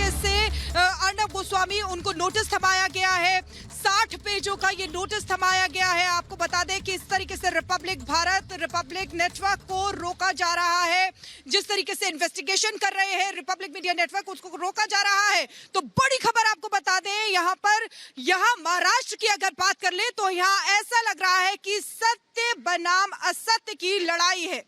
तरीके से अर्नब गोस्वामी उनको नोटिस थमाया गया है। 60 पेजों का ये नोटिस थमाया गया है। आपको बता दें कि इस तरीके से रिपब्लिक भारत, रिपब्लिक नेटवर्क को रोका जा रहा है। जिस तरीके से इन्वेस्टिगेशन कर रहे हैं रिपब्लिक मीडिया नेटवर्क, उसको रोका जा रहा है। तो बड़ी खबर आपको बता दें, यहाँ महाराष्ट्र की अगर बात कर ले तो यहाँ ऐसा लग रहा है कि सत्य बनाम असत्य की लड़ाई है।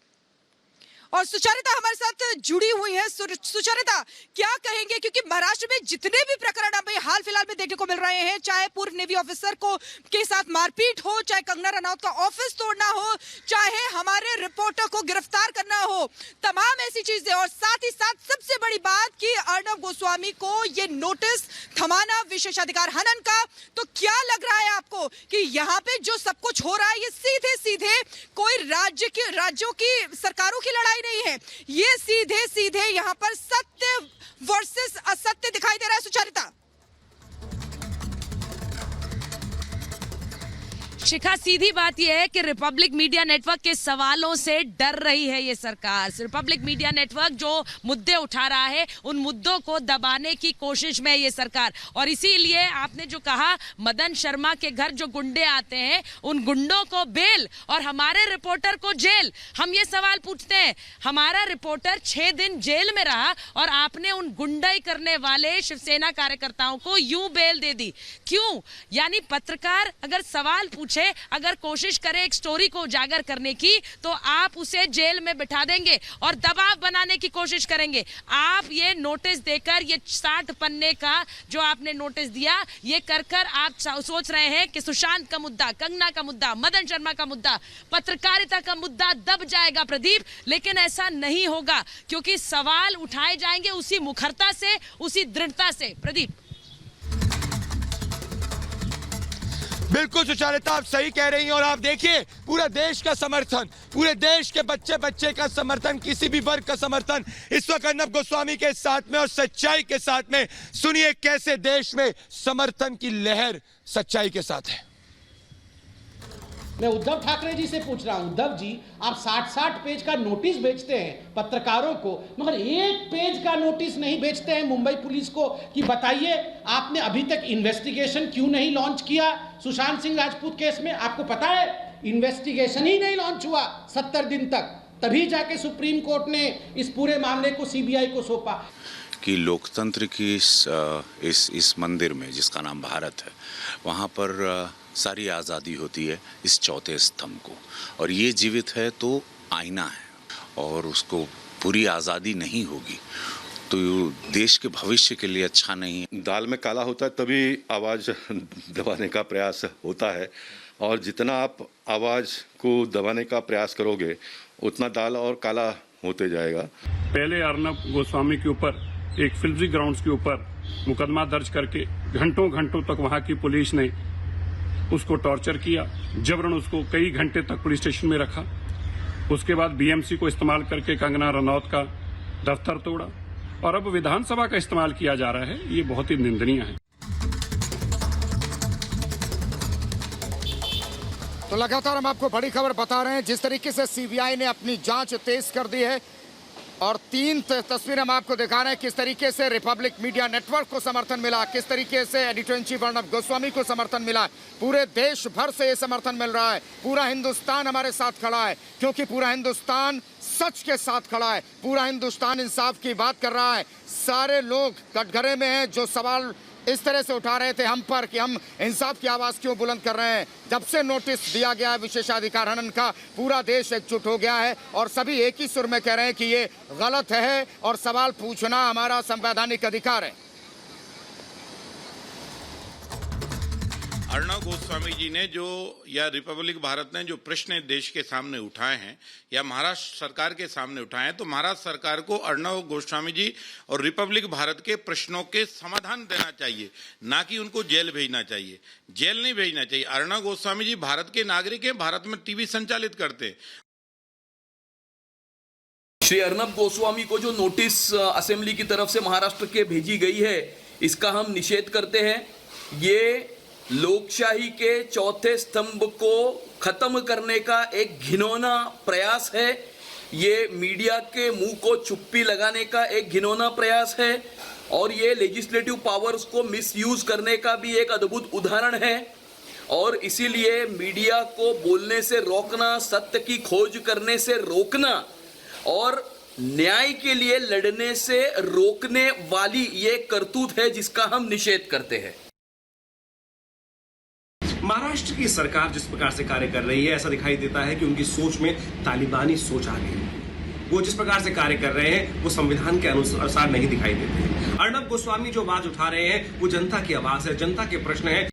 और सुचरिता हमारे साथ जुड़ी हुई है। सुचरिता, क्या कहेंगे, क्योंकि महाराष्ट्र में जितने भी प्रकरण अभी हाल फिलहाल में देखने को मिल रहे हैं, चाहे पूर्व नेवी ऑफिसर को के साथ मारपीट हो, चाहे कंगना रनौत का ऑफिस तोड़ना हो, चाहे हमारे रिपोर्टर को गिरफ्तार करना हो, तमाम ऐसी चीजें, और साथ ही साथ सबसे बड़ी बात कि अर्नब गोस्वामी को ये नोटिस थमाना विशेषाधिकार हनन का, तो क्या लग रहा है आपको कि यहाँ पे जो सब कुछ हो रहा है ये सीधे सीधे कोई राज्यों की सरकारों की लड़ाई नहीं है, ये सीधे सीधे यहाँ पर सत्य वर्सेस असत्य दिखाई दे रहा है? सुचरिता, शिखा, सीधी बात यह है कि रिपब्लिक मीडिया नेटवर्क के सवालों से डर रही है ये सरकार। रिपब्लिक मीडिया नेटवर्क जो मुद्दे उठा रहा है उन मुद्दों को दबाने की कोशिश में है ये सरकार। और इसीलिए आपने जो कहा, मदन शर्मा के घर जो गुंडे आते हैं उन गुंडों को बेल और हमारे रिपोर्टर को जेल। हम ये सवाल पूछते हैं, हमारा रिपोर्टर 6 दिन जेल में रहा और आपने उन गुंडाई करने वाले शिवसेना कार्यकर्ताओं को यूं बेल दे दी, क्यों? यानी पत्रकार अगर सवाल पूछे, अगर कोशिश करे एक स्टोरी को उजागर करने की, तो आप उसे जेल में बिठा देंगे और दबाव बनाने की कोशिश करेंगे। आप ये नोटिस देकर, ये 60 पन्ने का जो आपने नोटिस दिया, ये कर आप सोच रहे हैं कि सुशांत का मुद्दा, कंगना का मुद्दा, मदन शर्मा का मुद्दा, पत्रकारिता का मुद्दा दब जाएगा प्रदीप, लेकिन ऐसा नहीं होगा, क्योंकि सवाल उठाए जाएंगे उसी मुखरता से, उसी दृढ़ता से। प्रदीप, बिल्कुल सुचारिता, आप सही कह रही हैं। और आप देखिए, पूरे देश का समर्थन, पूरे देश के बच्चे का समर्थन, किसी भी वर्ग का समर्थन इस वक्त अर्नब गोस्वामी के साथ में और सच्चाई के साथ में। सुनिए कैसे देश में समर्थन की लहर सच्चाई के साथ है। मैं उद्धव ठाकरे जी से पूछ रहा हूं, उद्धव जी, आप 60-60 पेज का नोटिस भेजते हैं पत्रकारों को, मगर 1 पेज का नोटिस नहीं भेजते हैं मुंबई पुलिस को कि बताइए आपने अभी तक इन्वेस्टिगेशन क्यों नहीं लॉन्च किया सुशांत सिंह राजपूत केस में? आपको पता है इन्वेस्टिगेशन ही नहीं लॉन्च हुआ 70 दिन तक, तभी जाके सुप्रीम कोर्ट ने इस पूरे मामले को सीबीआई को सौंपा। कि लोकतंत्र की इस मंदिर में, जिसका नाम भारत है, वहाँ पर सारी आज़ादी होती है इस चौथे स्तंभ को, और ये जीवित है तो आईना है, और उसको पूरी आज़ादी नहीं होगी तो देश के भविष्य के लिए अच्छा नहीं। दाल में काला होता है तभी आवाज़ दबाने का प्रयास होता है, और जितना आप आवाज़ को दबाने का प्रयास करोगे उतना दाल और काला होते जाएगा। पहले अर्नब गोस्वामी के ऊपर एक फिल्जी ग्राउंड्स के ऊपर मुकदमा दर्ज करके घंटों तक वहां की पुलिस ने उसको टॉर्चर किया, जबरन उसको कई घंटे तक पुलिस स्टेशन में रखा। उसके बाद बीएमसी को इस्तेमाल करके कंगना रनौत का दफ्तर तोड़ा, और अब विधानसभा का इस्तेमाल किया जा रहा है। ये बहुत ही निंदनीय है। तो लगातार हम आपको बड़ी खबर बता रहे हैं, जिस तरीके से सीबीआई ने अपनी जांच तेज कर दी है, और 3 तस्वीरें हम आपको दिखा रहे हैं किस तरीके से रिपब्लिक मीडिया नेटवर्क को समर्थन मिला, किस तरीके से editor in chief Arnab Goswami को समर्थन मिला। पूरे देश भर से ये समर्थन मिल रहा है, पूरा हिंदुस्तान हमारे साथ खड़ा है, क्योंकि पूरा हिंदुस्तान सच के साथ खड़ा है, पूरा हिंदुस्तान इंसाफ की बात कर रहा है। सारे लोग कटघरे में हैं जो सवाल इस तरह से उठा रहे थे हम पर कि हम इंसाफ की आवाज़ क्यों बुलंद कर रहे हैं। जब से नोटिस दिया गया है विशेषाधिकार हनन का, पूरा देश एकजुट हो गया है और सभी एक ही सुर में कह रहे हैं कि ये गलत है और सवाल पूछना हमारा संवैधानिक अधिकार है। अर्नब गोस्वामी जी ने जो, या रिपब्लिक भारत ने जो प्रश्न देश के सामने उठाए हैं या महाराष्ट्र सरकार के सामने उठाए हैं, तो महाराष्ट्र सरकार को अर्नब गोस्वामी जी और रिपब्लिक भारत के प्रश्नों के समाधान देना चाहिए, ना कि उनको जेल भेजना चाहिए। जेल नहीं भेजना चाहिए। अर्नब गोस्वामी जी भारत के नागरिक हैं, भारत में टीवी संचालित करते हैं। श्री अर्नब गोस्वामी को जो नोटिस असेंबली की तरफ से महाराष्ट्र के भेजी गई है, इसका हम निषेध करते हैं। ये लोकशाही के चौथे स्तंभ को खत्म करने का एक घिनौना प्रयास है। ये मीडिया के मुंह को चुप्पी लगाने का एक घिनौना प्रयास है। और ये लेजिस्लेटिव पावर्स को मिसयूज करने का भी एक अद्भुत उदाहरण है। और इसीलिए मीडिया को बोलने से रोकना, सत्य की खोज करने से रोकना और न्याय के लिए लड़ने से रोकने वाली ये करतूत है जिसका हम निषेध करते हैं। महाराष्ट्र की सरकार जिस प्रकार से कार्य कर रही है, ऐसा दिखाई देता है कि उनकी सोच में तालिबानी सोच आ गई है। वो जिस प्रकार से कार्य कर रहे हैं वो संविधान के अनुसार नहीं दिखाई देते। अर्नब गोस्वामी जो आवाज उठा रहे हैं वो जनता की आवाज है, जनता के प्रश्न है।